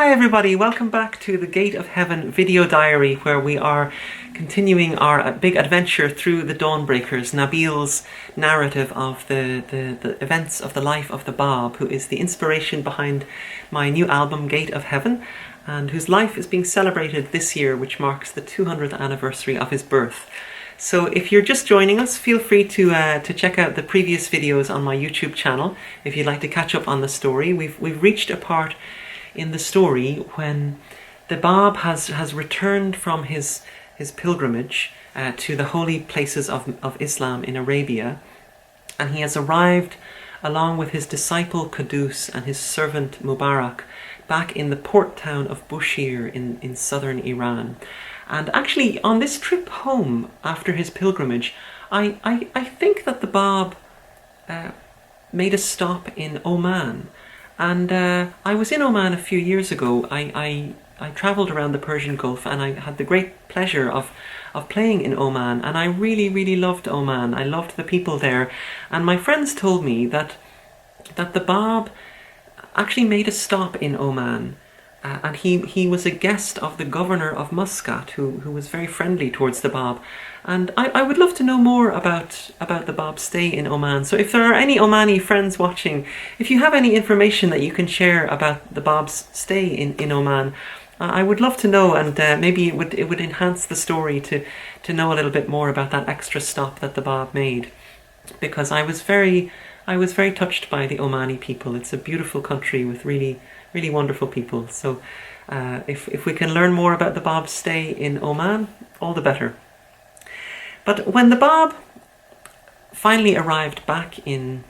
Hi everybody, welcome back to the Gate of Heaven video diary, where we are continuing our big adventure through the Dawnbreakers, Nabil's narrative of the events of the life of the Bab, who is the inspiration behind my new album Gate of Heaven, and whose life is being celebrated this year, which marks the 200th anniversary of his birth. So if you're just joining us, feel free to check out the previous videos on my YouTube channel if you'd like to catch up on the story. We've reached a part in the story when the Bab has returned from his pilgrimage to the holy places of Islam in Arabia, and he has arrived along with his disciple Qudus and his servant Mubarak back in the port town of Bushehr in southern Iran. And actually on this trip home after his pilgrimage, I think that the Bab made a stop in Oman. And I was in Oman a few years ago. I travelled around the Persian Gulf, and I had the great pleasure of playing in Oman, and I really loved Oman. I loved the people there, and my friends told me that the Bab actually made a stop in Oman, and he was a guest of the governor of Muscat, who was very friendly towards the Bab. And I would love to know more about the Bab's stay in Oman. So if there are any Omani friends watching, if you have any information that you can share about the Bab's stay in Oman, I would love to know, and maybe it would enhance the story to know a little bit more about that extra stop that the Bab made, because I was very touched by the Omani people. It's a beautiful country with really wonderful people. So if we can learn more about the Bab's stay in Oman, all the better. But when the Bab finally arrived back in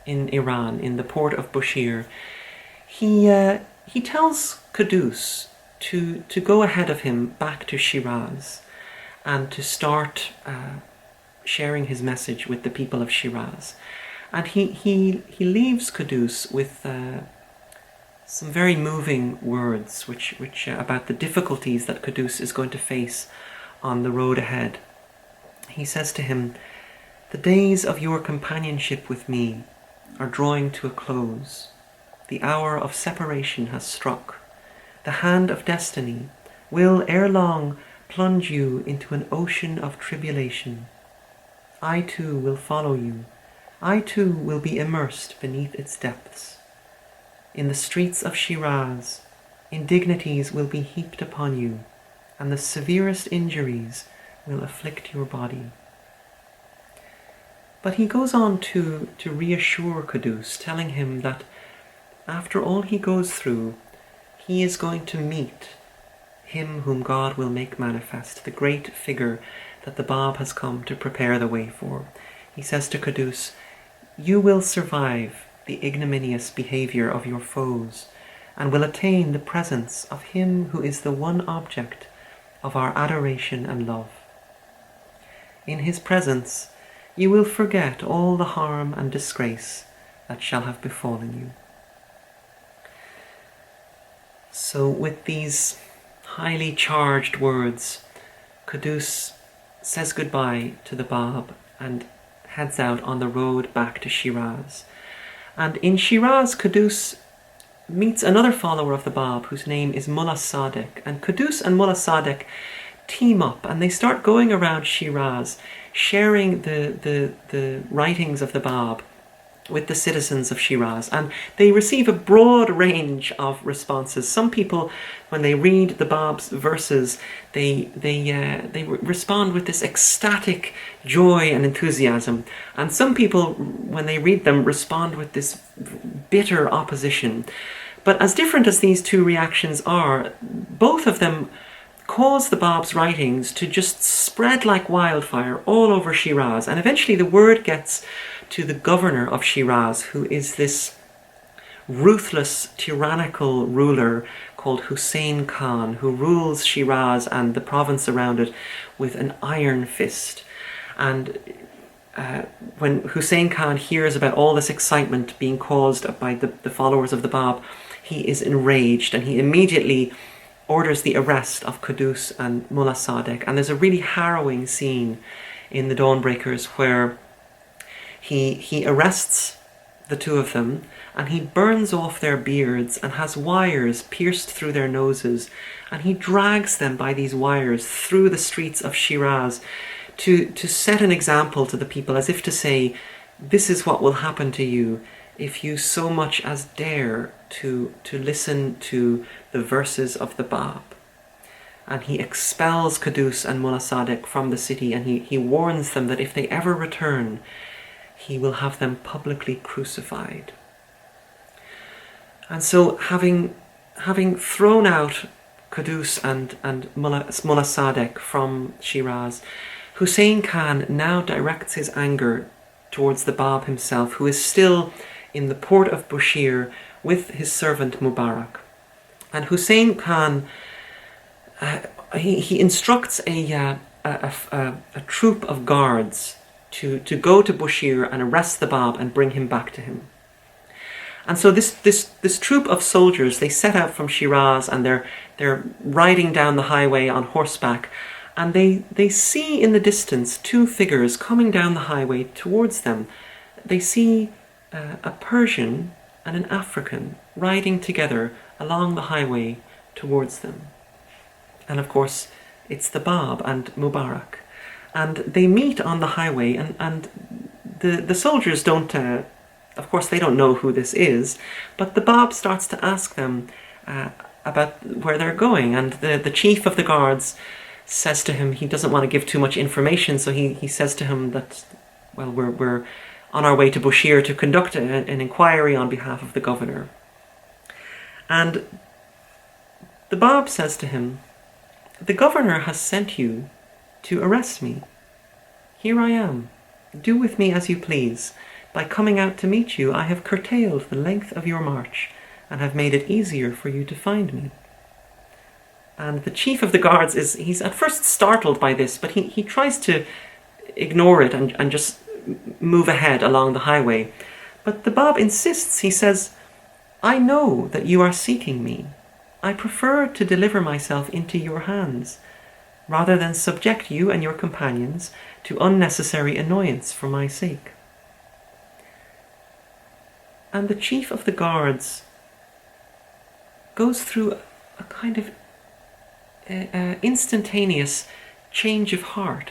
Iran, in the port of Bushehr, he tells Qudus to go ahead of him back to Shiraz and to start sharing his message with the people of Shiraz. And he leaves Qudus with some very moving words which about the difficulties that Qudus is going to face on the road ahead. He says to him, "The days of your companionship with me are drawing to a close. The hour of separation has struck. The hand of destiny will ere long plunge you into an ocean of tribulation. I too will follow you. I too will be immersed beneath its depths. In the streets of Shiraz, indignities will be heaped upon you, and the severest injuries will afflict your body." But he goes on to reassure Qudus, telling him that after all he goes through, he is going to meet him whom God will make manifest, the great figure that the Bab has come to prepare the way for. He says to Qudus, "You will survive the ignominious behavior of your foes, and will attain the presence of him who is the one object of our adoration and love. In his presence you will forget all the harm and disgrace that shall have befallen you." So with these highly charged words, Qudus says goodbye to the Bab and heads out on the road back to Shiraz. And in Shiraz, Qudus meets another follower of the Bab whose name is Mullah Sadek. And Qudus and Mullah Sadek team up, and they start going around Shiraz, sharing the writings of the Bab with the citizens of Shiraz, and they receive a broad range of responses. Some people, when they read the Bab's verses, they respond with this ecstatic joy and enthusiasm, and some people, when they read them, respond with this bitter opposition. But as different as these two reactions are, both of them cause the Bab's writings to just spread like wildfire all over Shiraz, and eventually the word gets to the governor of Shiraz, who is this ruthless, tyrannical ruler called Hussein Khan, who rules Shiraz and the province around it with an iron fist. And when Hussein Khan hears about all this excitement being caused by the followers of the Bab, he is enraged, and he immediately orders the arrest of Qudus and Mullah Sadek. And there's a really harrowing scene in the Dawnbreakers where he arrests the two of them, and he burns off their beards and has wires pierced through their noses, and he drags them by these wires through the streets of Shiraz to set an example to the people, as if to say, this is what will happen to you if you so much as dare to listen to the verses of the Bab. And he expels Qudus and Mullah Sadek from the city, and he warns them that if they ever return, he will have them publicly crucified. And so having thrown out Qudus and Mullah Sadek from Shiraz, Hussein Khan now directs his anger towards the Bab himself, who is still in the port of Bushir with his servant Mubarak. And Hussein Khan, he instructs a troop of guards to go to Bushir and arrest the Bab and bring him back to him. And so this troop of soldiers, they set out from Shiraz, and they're riding down the highway on horseback, and they see in the distance two figures coming down the highway towards them. They see a Persian and an African riding together along the highway towards them. And of course, it's the Bab and Mubarak. And they meet on the highway, and the soldiers don't, of course, they don't know who this is, but the Bab starts to ask them about where they're going. And the chief of the guards says to him, he doesn't want to give too much information, so he says to him that, well, we're on our way to Bushir to conduct an inquiry on behalf of the governor. And the Bab says to him, the governor has sent you to arrest me. Here I am. Do with me as you please. By coming out to meet you, I have curtailed the length of your march and have made it easier for you to find me. And the chief of the guards he's at first startled by this, but he tries to ignore it and just move ahead along the highway. But the Bab insists. He says, I know that you are seeking me. I prefer to deliver myself into your hands, rather than subject you and your companions to unnecessary annoyance for my sake. And the chief of the guards goes through a kind of instantaneous change of heart.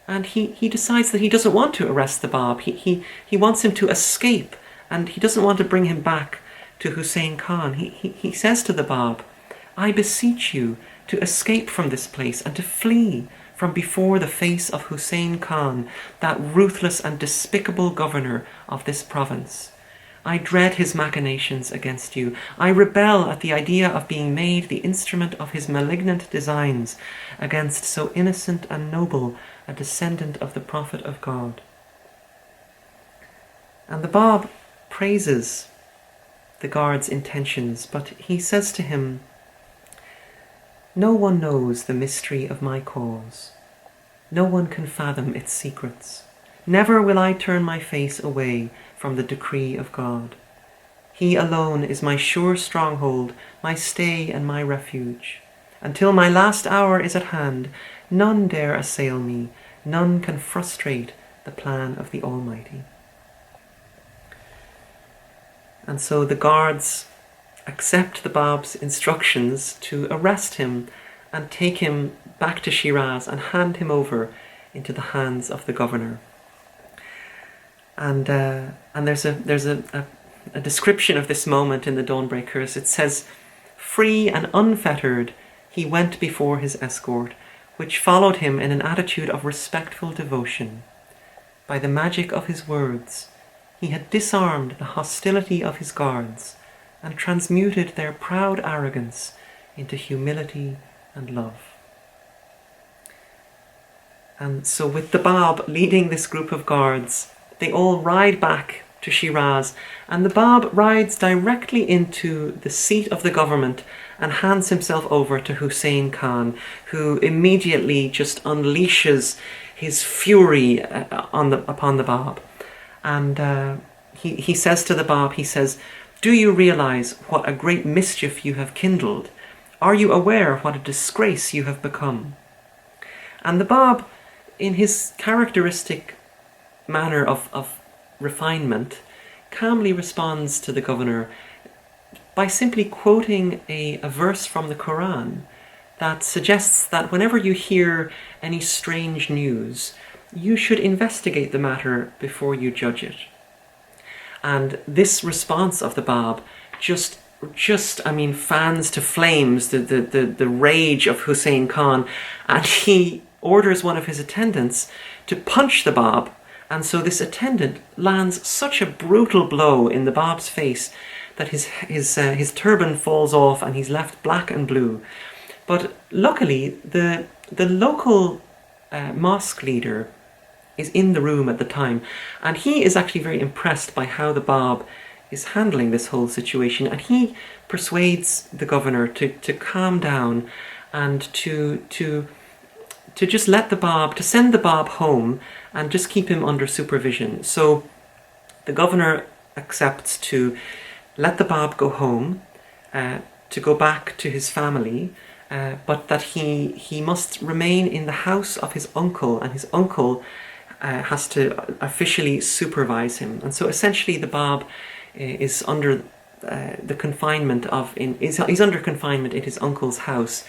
And he decides that he doesn't want to arrest the Bab. He wants him to escape, and he doesn't want to bring him back to Hussein Khan. He says to the Bab, I beseech you to escape from this place and to flee from before the face of Hussein Khan, that ruthless and despicable governor of this province. I dread his machinations against you. I rebel at the idea of being made the instrument of his malignant designs against so innocent and noble a descendant of the Prophet of God. And the Bab praises the guard's intentions, but he says to him, no one knows the mystery of my cause. No one can fathom its secrets. Never will I turn my face away from the decree of God. He alone is my sure stronghold, my stay and my refuge. Until my last hour is at hand, none dare assail me, none can frustrate the plan of the Almighty. And so the guards accept the Bab's instructions to arrest him and take him back to Shiraz and hand him over into the hands of the governor. And there's a description of this moment in the Dawnbreakers. It says, free and unfettered, he went before his escort, which followed him in an attitude of respectful devotion. By the magic of his words, he had disarmed the hostility of his guards and transmuted their proud arrogance into humility and love. And so with the Bab leading this group of guards, they all ride back to Shiraz, and the Bab rides directly into the seat of the government and hands himself over to Hussein Khan, who immediately just unleashes his fury upon the Bab. And he says to the Bab, he says, do you realize what a great mischief you have kindled? Are you aware what a disgrace you have become? And the Bab, in his characteristic manner of refinement, calmly responds to the governor by simply quoting a verse from the Quran that suggests that whenever you hear any strange news, you should investigate the matter before you judge it. And this response of the Bab just fans to flames the rage of Hussein Khan, and he orders one of his attendants to punch the Bab, and so this attendant lands such a brutal blow in the Bab's face that his turban falls off and he's left black and blue. But luckily, the local mosque leader is in the room at the time, and he is actually very impressed by how the Bab is handling this whole situation, and he persuades the governor to calm down and to just let the Bab, to send the Bab home and just keep him under supervision. So the governor accepts to let the Bab go home, to go back to his family, but that he must remain in the house of his uncle, and his uncle has to officially supervise him. And so essentially the Bab is under the confinement he's under confinement in his uncle's house.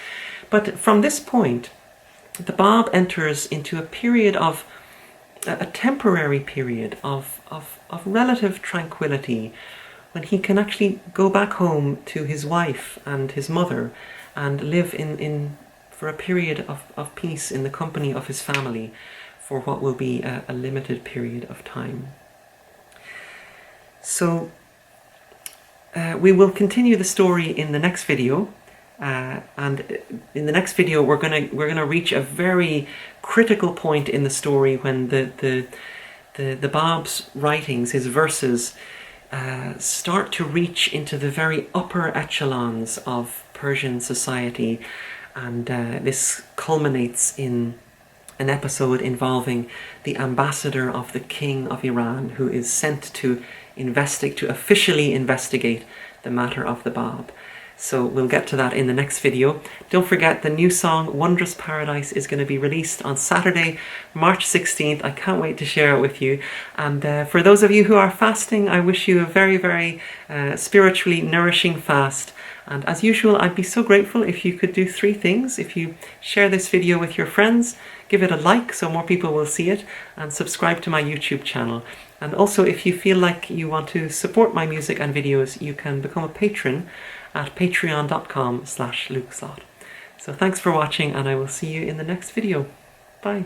But from this point, the Bab enters into a period of a temporary period of relative tranquility, when he can actually go back home to his wife and his mother and live for a period of peace in the company of his family for what will be a limited period of time. So we will continue the story in the next video, and in the next video we're gonna reach a very critical point in the story when the Bab's writings, his verses, start to reach into the very upper echelons of Persian society, and this culminates in an episode involving the ambassador of the King of Iran, who is sent to officially investigate the matter of the Bab. So we'll get to that in the next video. Don't forget, the new song Wondrous Paradise is going to be released on Saturday, March 16th. I can't wait to share it with you. And for those of you who are fasting, I wish you a very, very spiritually nourishing fast. And as usual, I'd be so grateful if you could do 3 things. If you share this video with your friends, give it a like so more people will see it, and subscribe to my YouTube channel. And also, if you feel like you want to support my music and videos, you can become a patron at patreon.com/lukeslott. So thanks for watching, and I will see you in the next video. Bye.